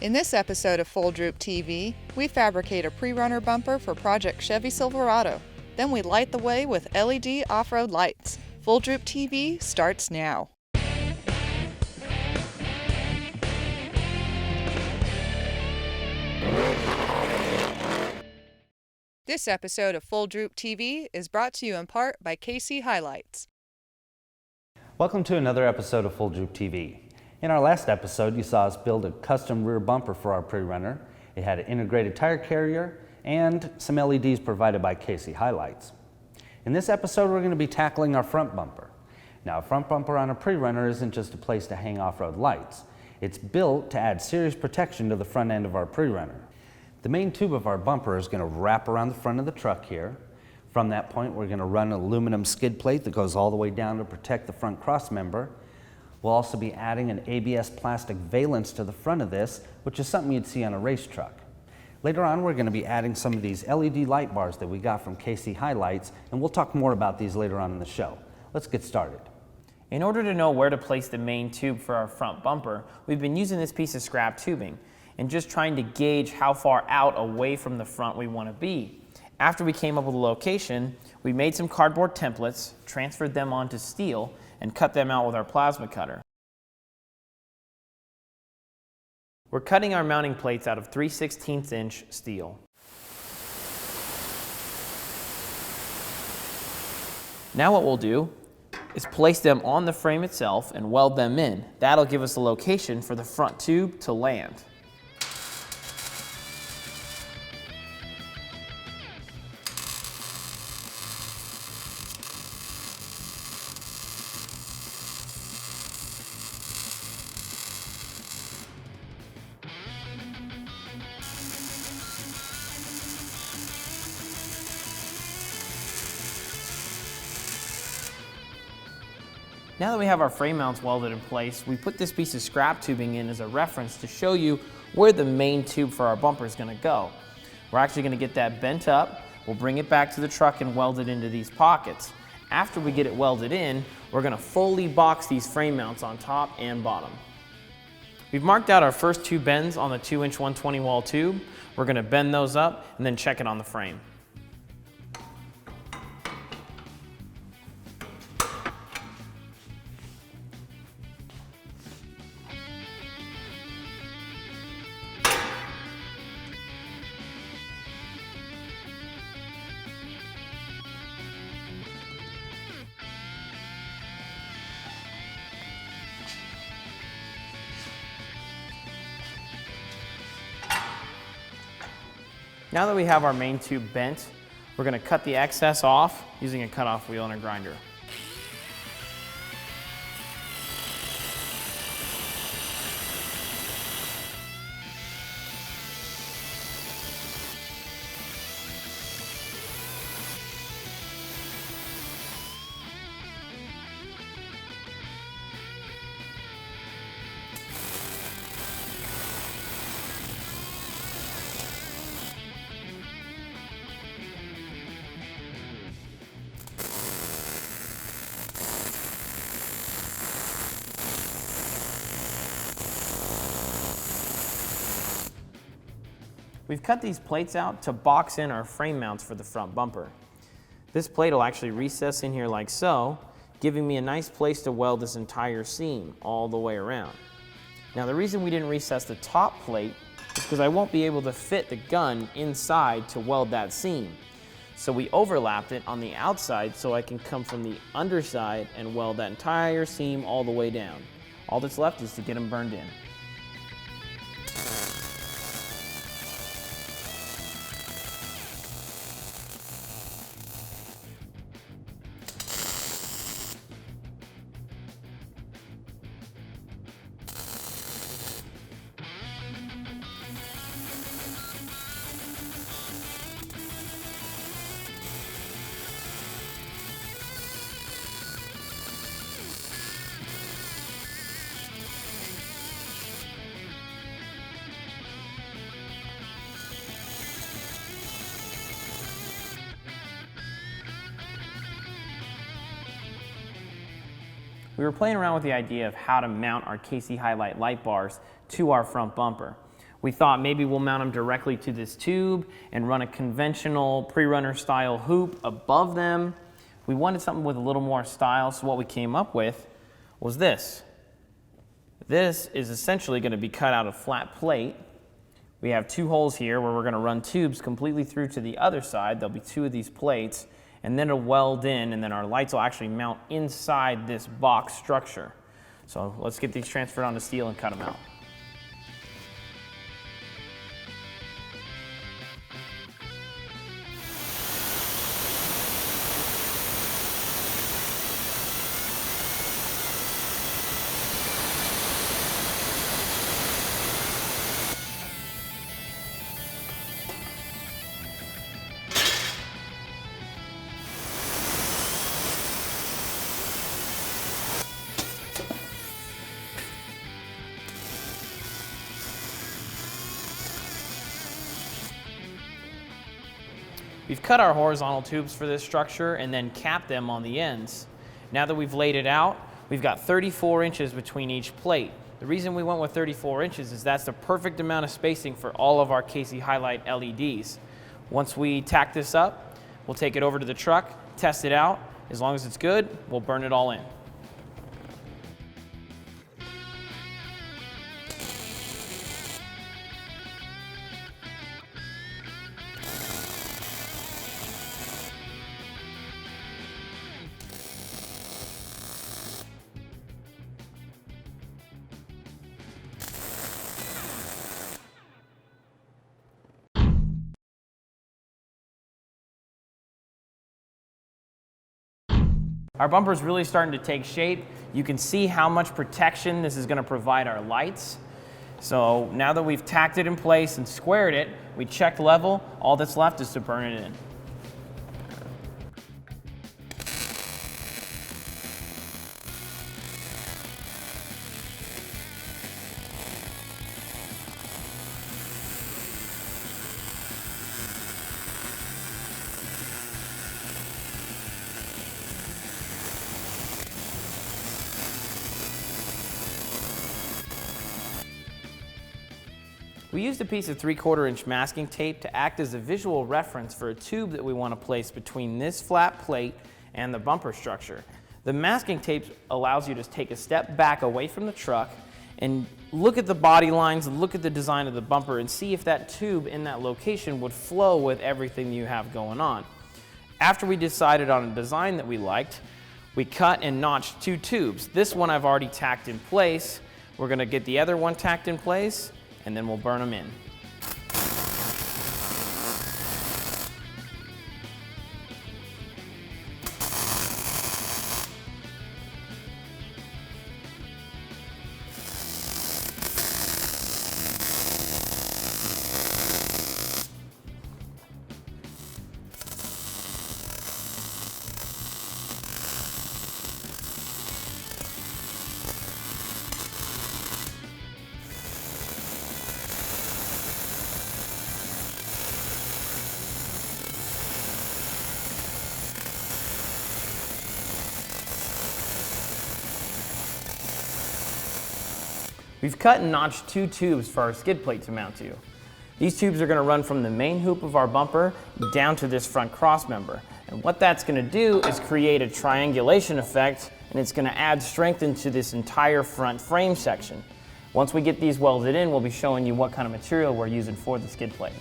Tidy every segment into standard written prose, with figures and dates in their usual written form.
In this episode of FullDroopTV, we fabricate a Prerunner bumper for Project Chevy Silverado. Then we light the way with LED off-road lights. FullDroopTV starts now. This episode of FullDroopTV is brought to you in part by KC Highlights. Welcome to another episode of FullDroopTV. In our last episode, you saw us build a custom rear bumper for our Prerunner. It had an integrated tire carrier and some LEDs provided by KC Highlights. In this episode, we're going to be tackling our front bumper. Now, a front bumper on a Prerunner isn't just a place to hang off-road lights. It's built to add serious protection to the front end of our Prerunner. The main tube of our bumper is going to wrap around the front of the truck here. From that point, we're going to run an aluminum skid plate that goes all the way down to protect the front cross member. We'll also be adding an ABS plastic valance to the front of this, which is something you'd see on a race truck. Later on, we're going to be adding some of these LED light bars that we got from KC Highlights, and we'll talk more about these later on in the show. Let's get started. In order to know where to place the main tube for our front bumper, we've been using this piece of scrap tubing and just trying to gauge how far out away from the front we want to be. After we came up with a location, we made some cardboard templates, transferred them onto steel, and cut them out with our plasma cutter. We're cutting our mounting plates out of 3/16 inch steel. Now what we'll do is place them on the frame itself and weld them in. That'll give us a location for the front tube to land. Now that we have our frame mounts welded in place, we put this piece of scrap tubing in as a reference to show you where the main tube for our bumper is going to go. We're actually going to get that bent up, we'll bring it back to the truck and weld it into these pockets. After we get it welded in, we're going to fully box these frame mounts on top and bottom. We've marked out our first two bends on the 2-inch 120 wall tube. We're going to bend those up and then check it on the frame. Now that we have our main tube bent, we're going to cut the excess off using a cutoff wheel and a grinder. We've cut these plates out to box in our frame mounts for the front bumper. This plate will actually recess in here like so, giving me a nice place to weld this entire seam all the way around. Now the reason we didn't recess the top plate is because I won't be able to fit the gun inside to weld that seam. So we overlapped it on the outside so I can come from the underside and weld that entire seam all the way down. All that's left is to get them burned in. We were playing around with the idea of how to mount our KC Highlight light bars to our front bumper. We thought maybe we'll mount them directly to this tube and run a conventional Prerunner style hoop above them. We wanted something with a little more style, so what we came up with was this. This is essentially going to be cut out of flat plate. We have 2 holes here where we're going to run tubes completely through to the other side. There'll be 2 of these plates, and then it'll weld in, and then our lights will actually mount inside this box structure. So let's get these transferred onto steel and cut them out. We've cut our horizontal tubes for this structure and then capped them on the ends. Now that we've laid it out, we've got 34 inches between each plate. The reason we went with 34 inches is that's the perfect amount of spacing for all of our Casey Highlight LEDs. Once we tack this up, we'll take it over to the truck, test it out. As long as it's good, we'll burn it all in. Our bumper is really starting to take shape. You can see how much protection this is going to provide our lights. So now that we've tacked it in place and squared it, we checked level. All that's left is to burn it in. We used a piece of 3/4 inch masking tape to act as a visual reference for a tube that we want to place between this flat plate and the bumper structure. The masking tape allows you to take a step back away from the truck and look at the body lines, look at the design of the bumper, and see if that tube in that location would flow with everything you have going on. After we decided on a design that we liked, we cut and notched 2 tubes. This one I've already tacked in place. We're going to get the other one tacked in place, and then we'll burn them in. We've cut and notched 2 tubes for our skid plate to mount to. These tubes are going to run from the main hoop of our bumper down to this front cross member. And what that's going to do is create a triangulation effect, and it's going to add strength into this entire front frame section. Once we get these welded in, we'll be showing you what kind of material we're using for the skid plate.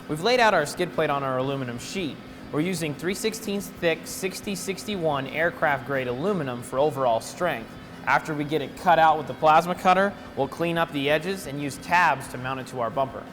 We've laid out our skid plate on our aluminum sheet. We're using 3/16 thick 6061 aircraft grade aluminum for overall strength. After we get it cut out with the plasma cutter, we'll clean up the edges and use tabs to mount it to our bumper.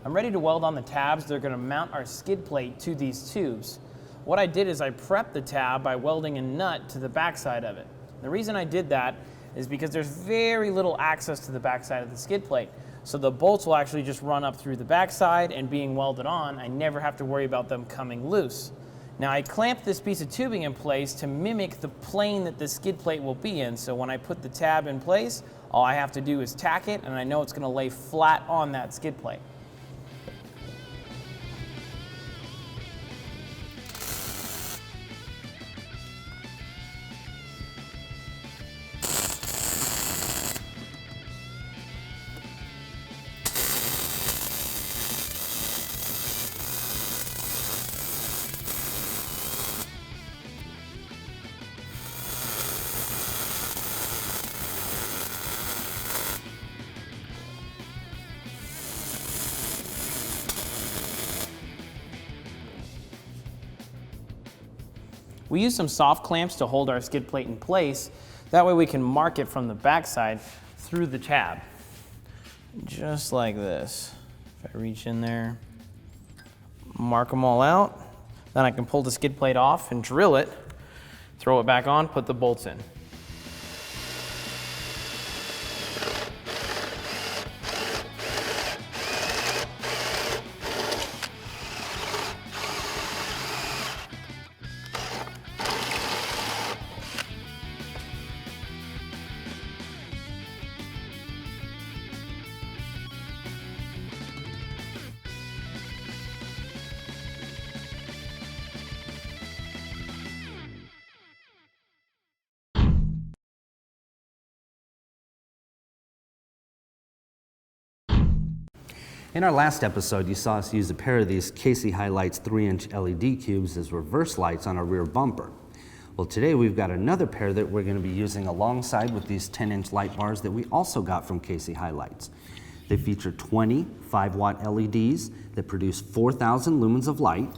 I'm ready to weld on the tabs that are going to mount our skid plate to these tubes. What I did is I prepped the tab by welding a nut to the backside of it. The reason I did that is because there's very little access to the backside of the skid plate. So the bolts will actually just run up through the backside, and being welded on, I never have to worry about them coming loose. Now I clamped this piece of tubing in place to mimic the plane that the skid plate will be in, so when I put the tab in place, all I have to do is tack it, and I know it's going to lay flat on that skid plate. We use some soft clamps to hold our skid plate in place. That way we can mark it from the backside through the tab. Just like this. If I reach in there, mark them all out, then I can pull the skid plate off and drill it, throw it back on, put the bolts in. In our last episode, you saw us use a pair of these Casey Highlights 3-inch LED cubes as reverse lights on our rear bumper. Well, today we've got another pair that we're going to be using alongside with these 10-inch light bars that we also got from Casey Highlights. They feature 20 5-watt LEDs that produce 4,000 lumens of light,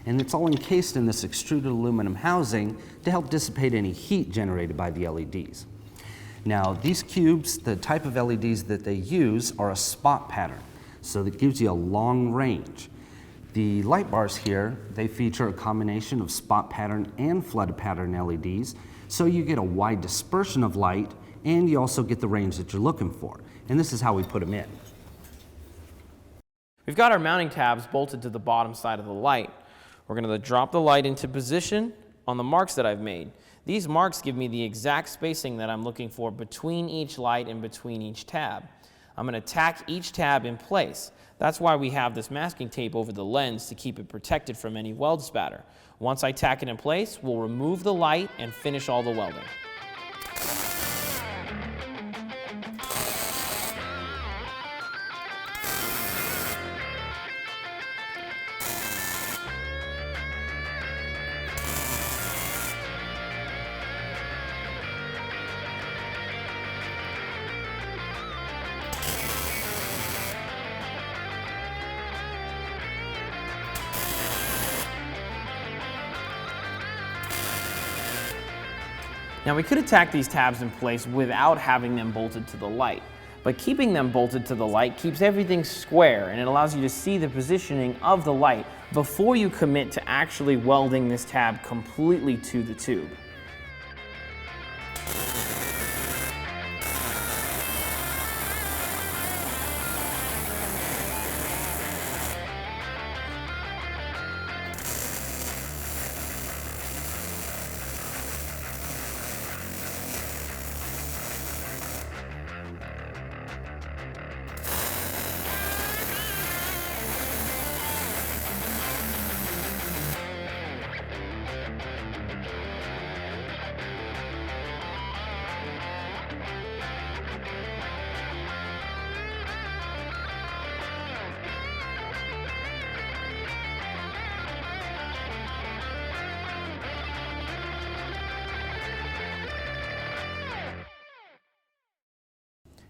and it's all encased in this extruded aluminum housing to help dissipate any heat generated by the LEDs. Now, these cubes, the type of LEDs that they use are a spot pattern, so that gives you a long range. The light bars here, they feature a combination of spot pattern and flooded pattern LEDs, so you get a wide dispersion of light and you also get the range that you're looking for. And this is how we put them in. We've got our mounting tabs bolted to the bottom side of the light. We're going to drop the light into position on the marks that I've made. These marks give me the exact spacing that I'm looking for between each light and between each tab. I'm going to tack each tab in place. That's why we have this masking tape over the lens to keep it protected from any weld spatter. Once I tack it in place, we'll remove the light and finish all the welding. Now we could have tacked these tabs in place without having them bolted to the light, but keeping them bolted to the light keeps everything square and it allows you to see the positioning of the light before you commit to actually welding this tab completely to the tube.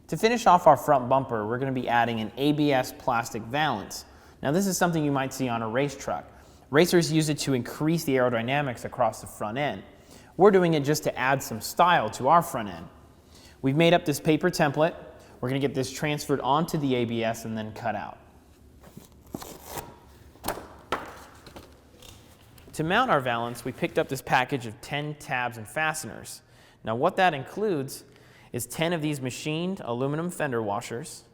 To finish off our front bumper, we're going to be adding an ABS plastic valance. Now this is something you might see on a race truck. Racers use it to increase the aerodynamics across the front end. We're doing it just to add some style to our front end. We've made up this paper template. We're going to get this transferred onto the ABS and then cut out. To mount our valance, we picked up this package of 10 tabs and fasteners. Now what that includes is 10 of these machined aluminum fender washers,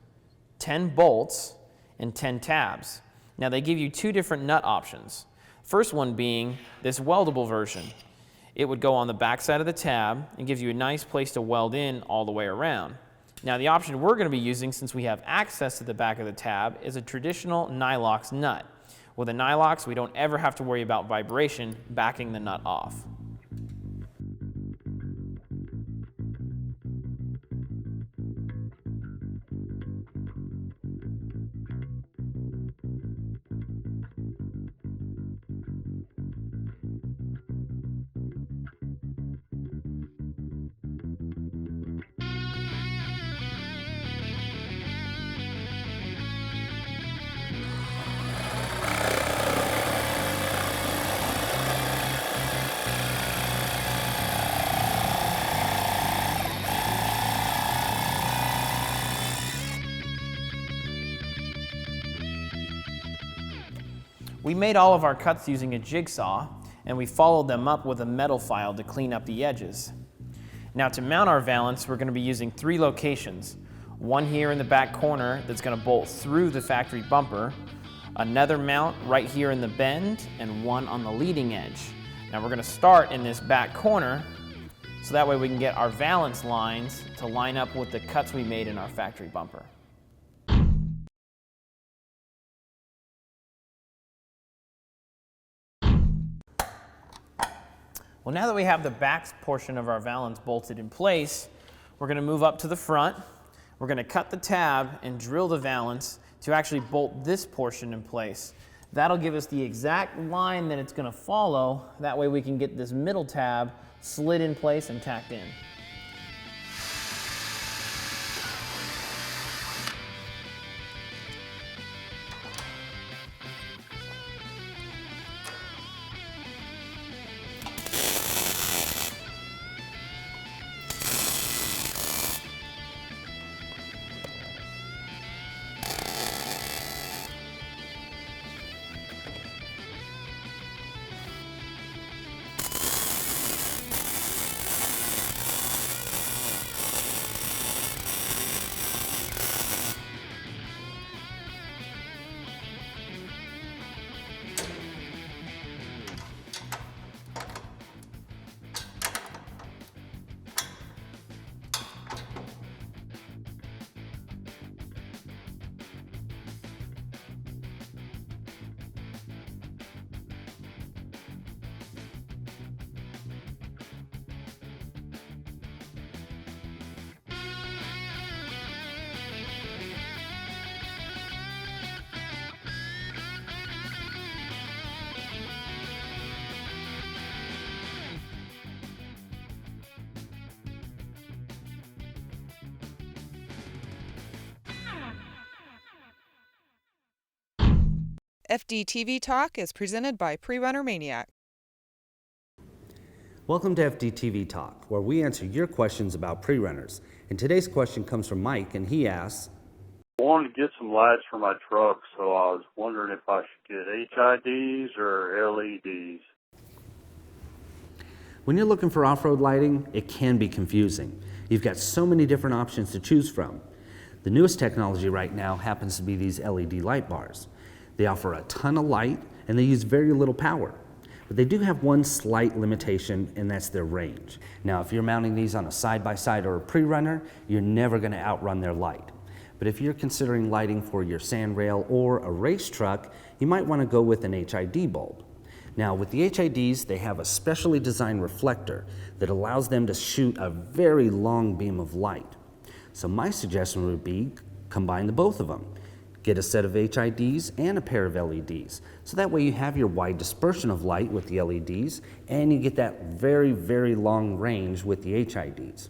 10 bolts, and 10 tabs. Now they give you two different nut options. First one being this weldable version. It would go on the back side of the tab and gives you a nice place to weld in all the way around. Now the option we're going to be using, since we have access to the back of the tab, is a traditional Nylox nut. With a Nylox, we don't ever have to worry about vibration backing the nut off. We made all of our cuts using a jigsaw, and we followed them up with a metal file to clean up the edges. Now to mount our valance, we're going to be using 3 locations. One here in the back corner that's going to bolt through the factory bumper, another mount right here in the bend, and one on the leading edge. Now we're going to start in this back corner, so that way we can get our valance lines to line up with the cuts we made in our factory bumper. Well, now that we have the back portion of our valance bolted in place, we're going to move up to the front. We're going to cut the tab and drill the valance to actually bolt this portion in place. That'll give us the exact line that it's going to follow. That way we can get this middle tab slid in place and tacked in. FDTV Talk is presented by Prerunner Maniac. Welcome to FDTV Talk, where we answer your questions about pre-runners. And today's question comes from Mike, and he asks, I wanted to get some lights for my truck, so I was wondering if I should get HIDs or LEDs. when you're looking for off-road lighting, it can be confusing. You've got so many different options to choose from. The newest technology right now happens to be these LED light bars. They offer a ton of light, and they use very little power. But they do have one slight limitation, and that's their range. Now, if you're mounting these on a side-by-side or a pre-runner, you're never going to outrun their light. But if you're considering lighting for your sand rail or a race truck, you might want to go with an HID bulb. Now, with the HIDs, they have a specially designed reflector that allows them to shoot a very long beam of light. So my suggestion would be combine the both of them. Get a set of HIDs and a pair of LEDs. So that way you have your wide dispersion of light with the LEDs, and you get that very, very long range with the HIDs.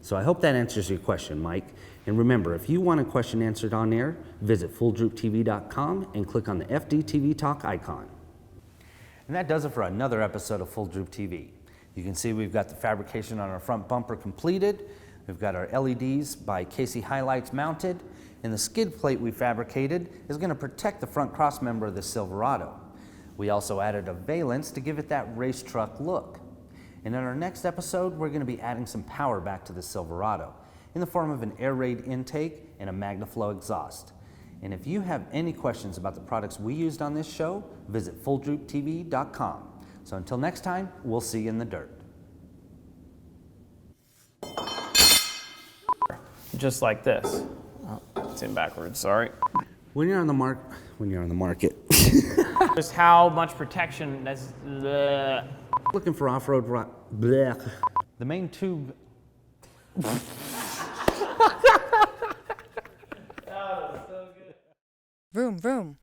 So I hope that answers your question, Mike. And remember, if you want a question answered on air, visit FullDroopTV.com and click on the FDTV Talk icon. And that does it for another episode of Full Droop TV. You can see we've got the fabrication on our front bumper completed. We've got our LEDs by Casey Highlights mounted, and the skid plate we fabricated is going to protect the front cross member of the Silverado. We also added a valance to give it that race truck look. And in our next episode, we're going to be adding some power back to the Silverado in the form of an air raid intake and a MagnaFlow exhaust. And if you have any questions about the products we used on this show, visit FullDroopTV.com. So until next time, we'll see you in the dirt. Just like this. Oh, it's in backwards, sorry. When you're on the market, Just how much protection that's... looking for off-road the main tube. Vroom, vroom.